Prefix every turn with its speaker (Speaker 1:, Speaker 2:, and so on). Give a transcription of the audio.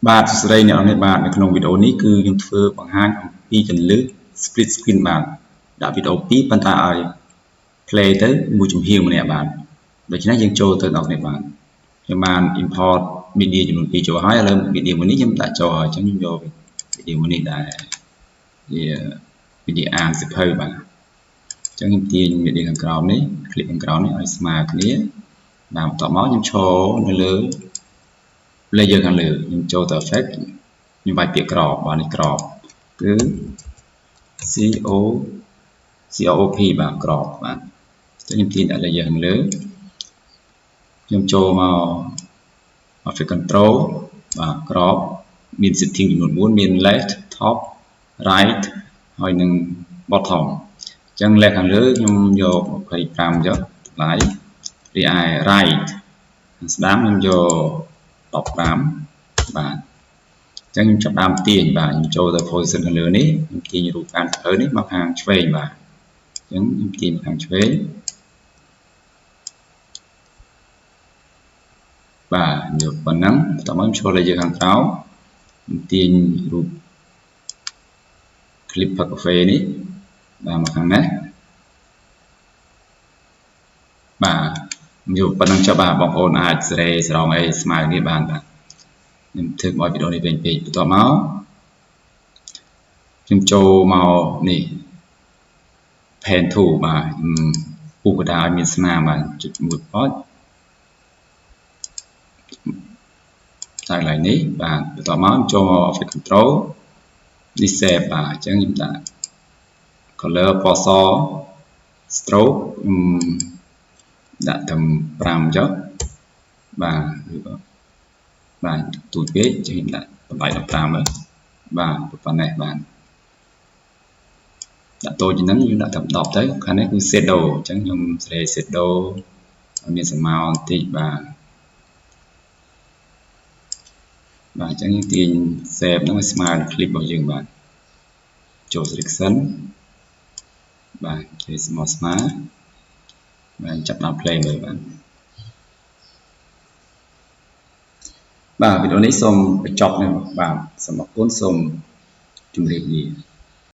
Speaker 1: បាទសួស្តីអ្នកនរនេះបាទនៅក្នុងវីដេអូនេះគឺខ្ញុំធ្វើបង្ហាញអំពីចន្លឹះ split screen បាទដាក់វីដេអូ2ប៉ុន្តែឲ្យ play ទៅមួយចំហៀងម្នាក់បាទដូច្នេះយើងចូលទៅដល់នេះបាទខ្ញុំបាន import media ចំនួន2ចូលហើយឥឡូវ media មួយនេះខ្ញុំដាក់ចូលហើយអញ្ចឹងខ្ញុំយក media មួយនេះដែរវា media អានសៀវភៅបាទអញ្ចឹងខ្ញុំទាញ media ខាងក្រោមនេះ click ខាងក្រោមនេះឲ្យស្មើគ្នាបាទបន្ទាប់មកខ្ញុំឈរនៅលើ layer ខាងលើខ្ញុំចូលទៅ effect ខ្ញុំបាច់ពាក្យក្របបាទនេះក្របគឺ COP បាទក្របបាទខ្ញុំទាញដាក់ layer ខាងលើខ្ញុំចូលមក Effect Control បាទក្របមាន setting ចំនួន4មាន left top right ហើយនិង bottom អញ្ចឹង left ខាងលើខ្ញុំយក25យកតម្លៃរីឯ right ខាងស្ដាំខ្ញុំយក15បាទអញ្ចឹងខ្ញុំចាប់ដើមទាញបាទខ្ញុំចូលទៅ position ខាងលើនេះខ្ញុំទាញរូបការធ្វើនេះមកខាងឆ្វេងបាទអញ្ចឹងខ្ញុំទាញខាងឆ្វេងបាទយកប៉ុណ្ណឹងបន្ទាប់មកខ្ញុំចូល layer ខាងក្រោមខ្ញុំទាញរូប clip ផឹកកាហ្វេនេះបាទមកខាងនេះបាទយកប៉ុណ្ណឹងចុះបាទបងប្អូនអាចសេរីស្រង់អីស្មើគ្នាបានបាទខ្ញុំធ្វើឲ្យវីដេអូនេះវិញពេកបន្ទាប់មកខ្ញុំចូលមកនេះ pen tool បាទពុះកដាឲ្យមានស្នាមបាទចុចមួយប៉ុចតែកន្លែងនេះបាទបន្ទាប់មកចូលមក Effect Control នេះ Shape បាទអញ្ចឹងខ្ញុំដាក់ color ពណ៌ស stroke ដាក់ត្រឹម5ចុះបាទទូចពេកចឹងខ្ញុំដាក់តម្លៃ15ហើយបាទប៉ុណ្ណេះបាទដាក់តូចជាងហ្នឹងខ្ញុំដាក់ត្រឹម10ទៅខាងនេះគឺ shadow អញ្ចឹងខ្ញុំសេរី shadow ឲ្យមានស្រមោលបន្តិចបាទអញ្ចឹងយើងទាញ shape ហ្នឹងឲ្យស្មើនឹង clip របស់យើងបាទចូល selection បាទជួយស្មើបាទចាប់ដល់ play មើលបាទវីដេអូនេះសូមបញ្ចប់នៅបាទសូមអរគុណសូមជម្រាបលា